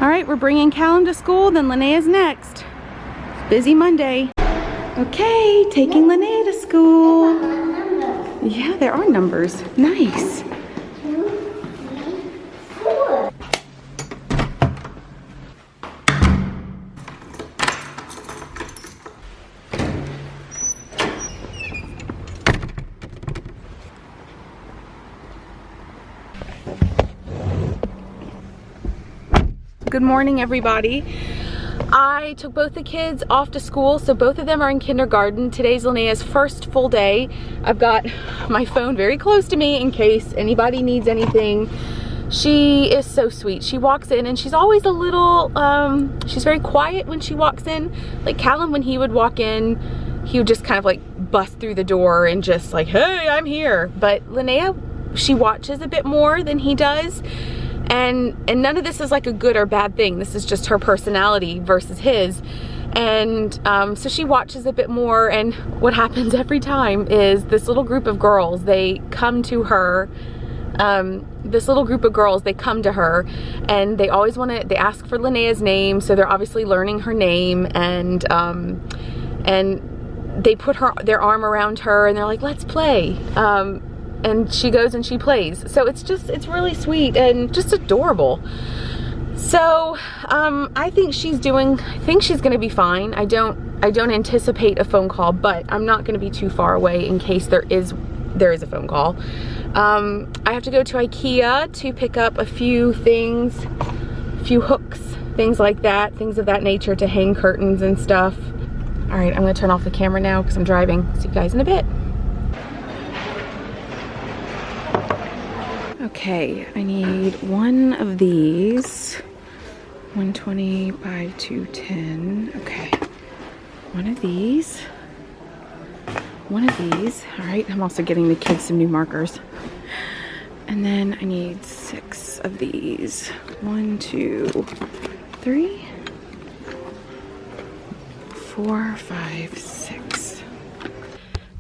All right, we're bringing Callum to school, then Linnea's next. Busy Monday. Okay, taking Linnea to school. Yeah, there are numbers. Nice. Good morning, everybody. I took both the kids off to school, so both of them are in kindergarten. Today's Linnea's first full day. I've got my phone very close to me in case anybody needs anything. She is so sweet. She walks in and she's always a little, she's very quiet when she walks in. Like Callum, when he would walk in, he would just kind of like bust through the door and just like, hey, I'm here. But Linnea, she watches a bit more than he does. And none of this is like a good or bad thing. This is just her personality versus his. And so she watches a bit more, and what happens every time is this little group of girls, they come to her, and they always want to, they ask for Linnea's name, so they're obviously learning her name, and they put their arm around her and they're like, let's play. And she goes and she plays. So it's really sweet and just adorable. So I think she's gonna be fine. I don't anticipate a phone call, but I'm not gonna be too far away in case there is a phone call. I have to go to IKEA to pick up a few things, a few hooks, things like that, things of that nature to hang curtains and stuff. All right, I'm gonna turn off the camera now because I'm driving. See you guys in a bit. Okay, I need one of these, 120 by 210, okay. One of these. All right, I'm also getting the kids some new markers. And then I need 6 of these. 1, 2, 3, 4, 5, 6.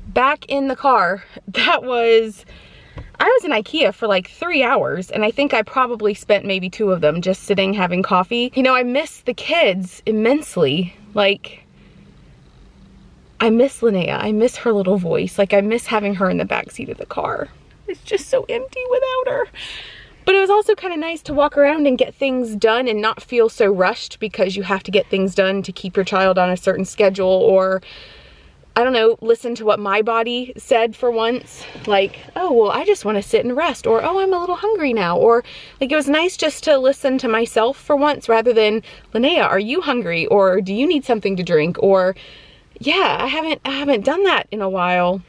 Back in the car, I was in IKEA for like 3 hours, and I think I probably spent maybe 2 of them just sitting having coffee. You know, I miss the kids immensely. Like, I miss Linnea. I miss her little voice. Like, I miss having her in the backseat of the car. It's just so empty without her. But it was also kind of nice to walk around and get things done and not feel so rushed because you have to get things done to keep your child on a certain schedule, or I don't know, listen to what my body said for once. Like, oh, well, I just want to sit and rest. Or, oh, I'm a little hungry now. Or, like, it was nice just to listen to myself for once rather than, Linnea, are you hungry? Or do you need something to drink? Or, yeah, I haven't done that in a while.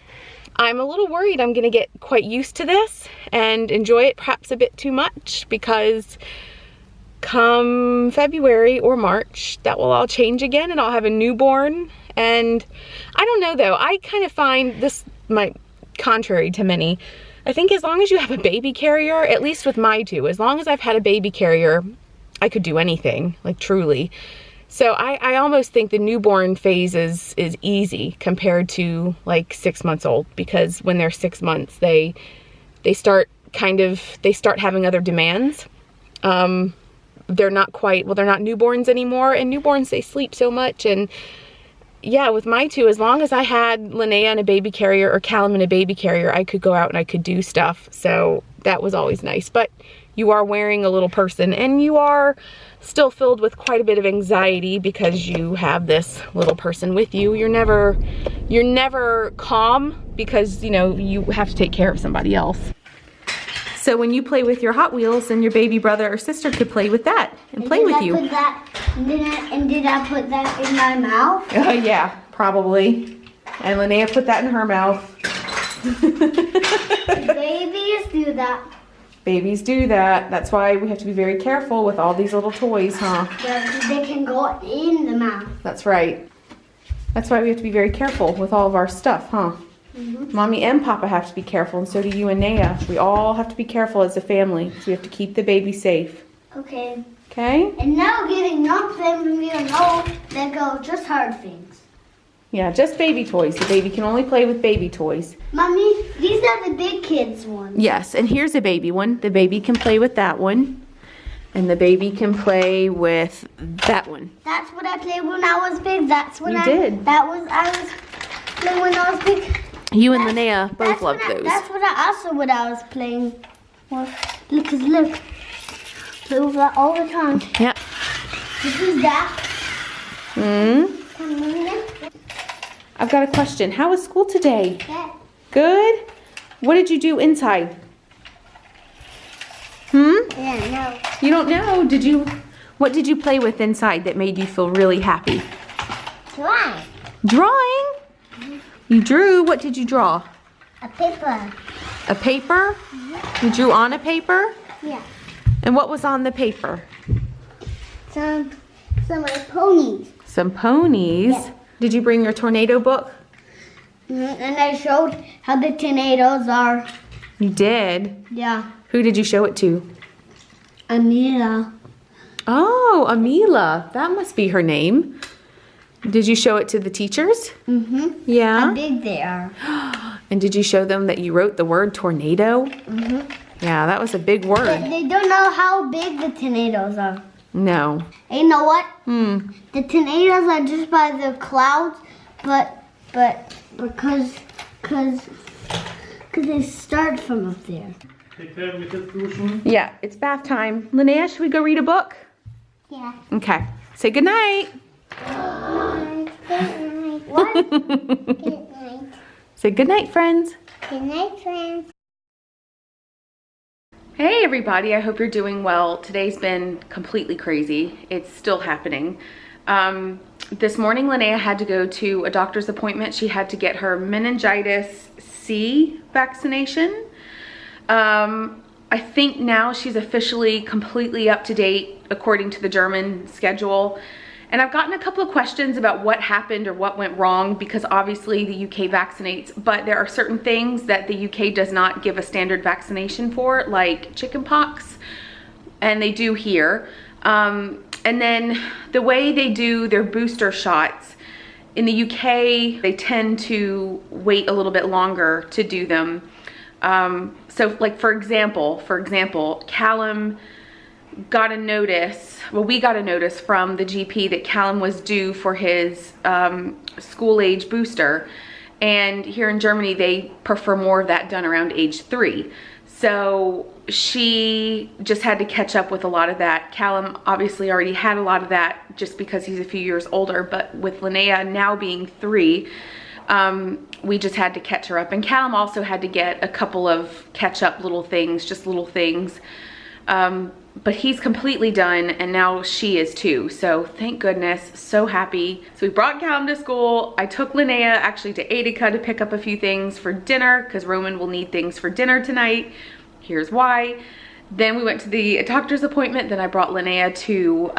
I'm a little worried I'm going to get quite used to this and enjoy it perhaps a bit too much, because come February or March, that will all change again and I'll have a newborn. And I don't know though, I kind of find this, contrary to many, I think as long as you have a baby carrier, at least with my 2, as long as I've had a baby carrier, I could do anything, like truly. So I almost think the newborn phase is easy compared to like 6 months old, because when they're 6 months, they start having other demands. They're not newborns anymore, and newborns, they sleep so much. And yeah, with my 2, as long as I had Linnea in a baby carrier or Callum in a baby carrier, I could go out and I could do stuff. So that was always nice. But you are wearing a little person, and you are still filled with quite a bit of anxiety because you have this little person with you. You're never calm because, you know, you have to take care of somebody else. So when you play with your Hot Wheels, then your baby brother or sister could play with that and play with you. Did I put that in my mouth? Yeah, probably. And Linnea put that in her mouth. Babies do that. Babies do that. That's why we have to be very careful with all these little toys, huh? Yeah, they can go in the mouth. That's right. That's why we have to be very careful with all of our stuff, huh? Mm-hmm. Mommy and Papa have to be careful, and so do you and Naya. We all have to be careful as a family, so we have to keep the baby safe. Okay. Okay? And now getting knocked them, we know they go just hard things. Yeah, just baby toys. The baby can only play with baby toys. Mommy, these are the big kids ones. Yes, and here's a baby one. The baby can play with that one. And the baby can play with that one. That's what I played when I was big. That's when You did. I was playing when I was big. You and Linnea both loved those. That's what I was playing with. Look, play with that all the time. Yeah. This is that. I've got a question. How was school today? Yeah. Good? What did you do inside? Yeah, no. You don't know? What did you play with inside that made you feel really happy? Drawing. Drawing? You drew? What did you draw? A paper. A paper? You drew on a paper? Yeah. And what was on the paper? Some ponies. Some ponies? Yeah. Did you bring your tornado book? And I showed how the tornadoes are. You did? Yeah. Who did you show it to? Anita. Oh, Amila. That must be her name. Did you show it to the teachers? Yeah? How big they are. And did you show them that you wrote the word tornado? Yeah, that was a big word. They don't know how big the tornadoes are. No. And you know what? The tornadoes are just by the clouds, but because they start from up there. Yeah, it's bath time. Linnea, should we go read a book? Yeah. Okay. Say goodnight. What? Good night. Say goodnight, friends. Good night, friends. Hey everybody, I hope you're doing well. Today's been completely crazy. It's still happening. This morning Linnea had to go to a doctor's appointment. She had to get her meningitis C vaccination. I think now she's officially completely up to date according to the German schedule. And I've gotten a couple of questions about what happened or what went wrong because obviously the UK vaccinates, but there are certain things that the UK does not give a standard vaccination for, like chickenpox, and they do here. And then the way they do their booster shots, in the UK, they tend to wait a little bit longer to do them. So like for example, Callum got a notice, well, we got a notice from the GP that Callum was due for his school age booster. And here in Germany, they prefer more of that done around age 3. So she just had to catch up with a lot of that. Callum obviously already had a lot of that just because he's a few years older, but with Linnea now being 3, we just had to catch her up. And Callum also had to get a couple of catch up little things, just little things. But he's completely done, and now she is too. So thank goodness, so happy. So we brought Callum to school. I took Linnea actually to Edeka to pick up a few things for dinner because Roman will need things for dinner tonight. Here's why. Then we went to the doctor's appointment. Then I brought Linnea to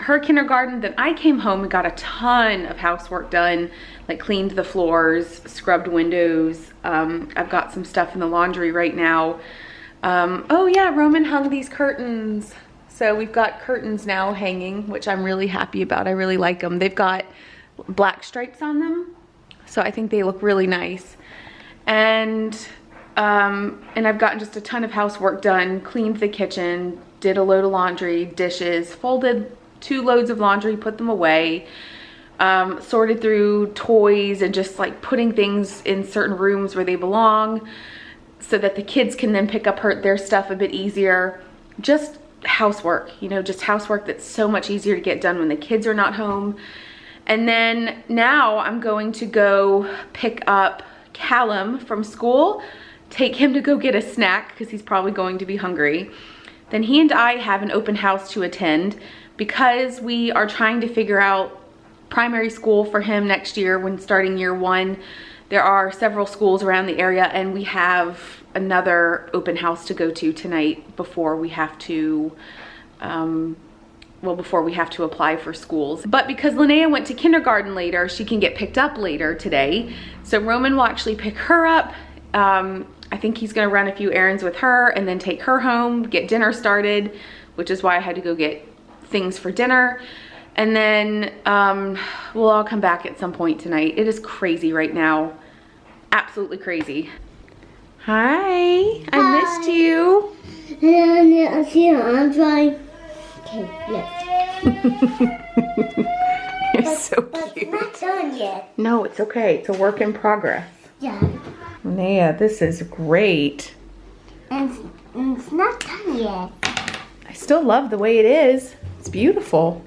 her kindergarten. Then I came home and got a ton of housework done, like cleaned the floors, scrubbed windows. I've got some stuff in the laundry right now. Oh yeah, Roman hung these curtains. So we've got curtains now hanging, which I'm really happy about. I really like them. They've got black stripes on them, so I think they look really nice. And I've gotten just a ton of housework done, cleaned the kitchen, did a load of laundry, dishes, folded 2 loads of laundry, put them away, sorted through toys and just like putting things in certain rooms where they belong, so that the kids can then pick up their stuff a bit easier. Just housework, you know, just housework that's so much easier to get done when the kids are not home. And then now I'm going to go pick up Callum from school, take him to go get a snack because he's probably going to be hungry. Then he and I have an open house to attend because we are trying to figure out primary school for him next year when starting year 1. There are several schools around the area, and we have another open house to go to tonight before we have to, before we have to apply for schools. But because Linnea went to kindergarten later, she can get picked up later today. So Roman will actually pick her up. I think he's gonna run a few errands with her and then take her home, get dinner started, which is why I had to go get things for dinner. And then we'll all come back at some point tonight. It is crazy right now. Absolutely crazy. Hi, I missed you. And I'm trying. Okay, yes. You're so But cute. it's not done yet. No, it's okay. It's a work in progress. Yeah. Linnea, this is great. And it's not done yet. I still love the way it is. It's beautiful.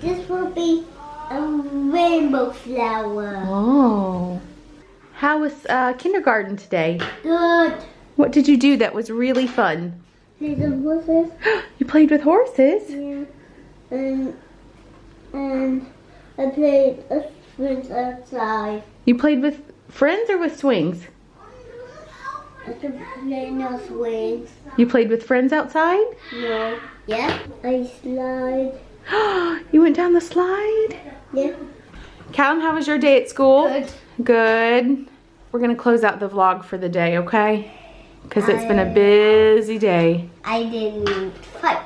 This will be a rainbow flower. Oh. How was kindergarten today? Good. What did you do that was really fun? See the horses? You played with horses? Yeah. And I played a sprint outside. You played with friends or with swings? I could play no swings. You played with friends outside? No. Yeah. I slide. You went down the slide? Yeah. Callum, how was your day at school? Good. Good. We're gonna close out the vlog for the day, okay? Because it's been a busy day. I didn't fight.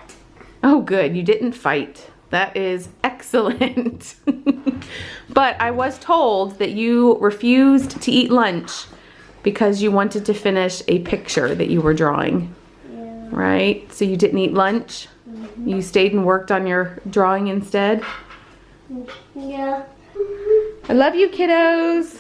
Oh, good. You didn't fight. That is excellent. But I was told that you refused to eat lunch because you wanted to finish a picture that you were drawing. Yeah. Right? So you didn't eat lunch? You stayed and worked on your drawing instead? Yeah. I love you, kiddos.